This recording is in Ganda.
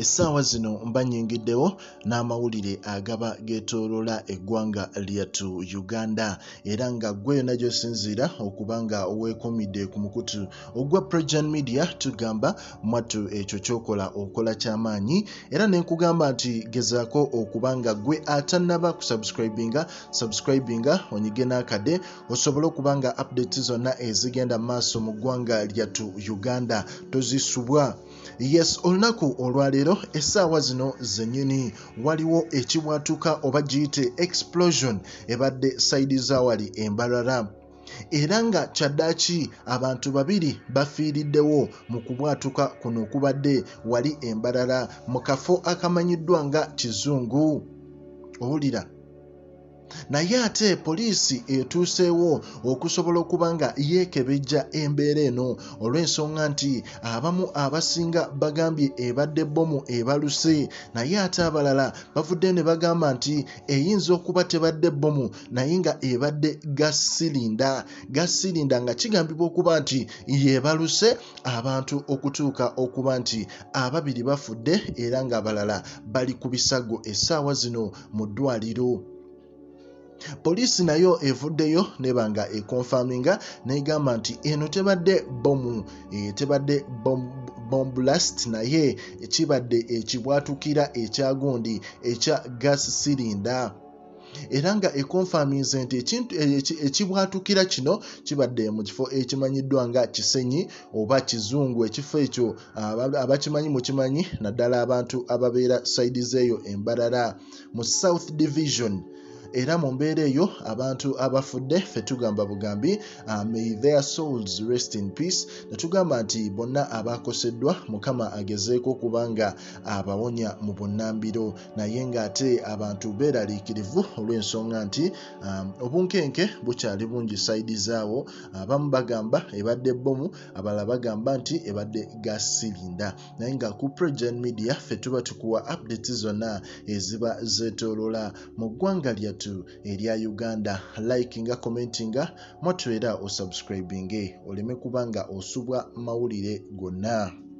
essaawa zino mbanyingiddewo n'amawulire agaba geetooloola eggwanga lyattu Uganda era nga ggwe yonna gy'osinziira okuba nga weekumidde ku mukutu ogwa Precision Media tugamba mwattu ekyo ky'okola okola ky'amaanyi era ne nkugamba nti gezaako okuba nga ggwe atannaba subscribinga onyige n'akade osobole okuba nga updates zonna ezigenda mu maaso mu ggwanga lyattu Uganda tozisubwa. Yes, olunaku olwaleero essaawa zino zennyini waliwo ekibwatuka oba giyite explosion ebadde side zawali EMBARARA era nga kyaddaaki abantu babiri bafiiriddewo mu kubwatuka kuno okubadde wali EMBARARA mu kafo akamanyiddwa nga KIZUNGU. Owulira naye ate poliisi etuuseewo okusobola okuba nga yeekebejja embeera eno olw'ensonga nti abamu abasinga bagambye ebadde bbomu ebaluse naye ate abalala bavudde ne bagamba nti eyinza okuba tebadde bbomu naye nga ebadde gasirinda nga kigambibwa okuba nti yeebaluse abantu okutuuka okuba nti ababiri bafudde era ng'abalala bali ku bisago essaawa zino mu ddwaliro. Poliisi nayo evuddeyo nebanga ekonfaminga negamba nti eno tebadde bomu tebadde bomb blast naye kibadde ekibwatukira ekyagundi ekya gas cylinder era nga ekonfaminze nti ekibwatukira kino kibadde mu kifo ekimanyiddwa nga Kisenyi oba Kizungu. Ekifo ekyo abakimanyi mukimanyi naddala abantu ababeera side zeeyo EMBARARA mu South Division. Era mu mbeera eyo abantu abafudde ffe tugamba bugambi may their souls rest in peace. Netugamba nti bonna abakoseddwa Mukama agezeeko kubanga abawonya mu bunnambiro naye ng'ate abantu beeraliikirivu olw'ensonga nti obunkenke bukyali bungi sayidi zaawo. Abamu bagamba ebadde bbomu, abalala bagamba nti ebadde gas cylinder naye nga ku Precision Media ffe tuba tukuwa updates zonna eziba zeetooloola mu ggwanga lyattu erya Uganda. Likinga, commentinga mwattu era osubscribinge oleme kubanga osubwa mawulire gonna.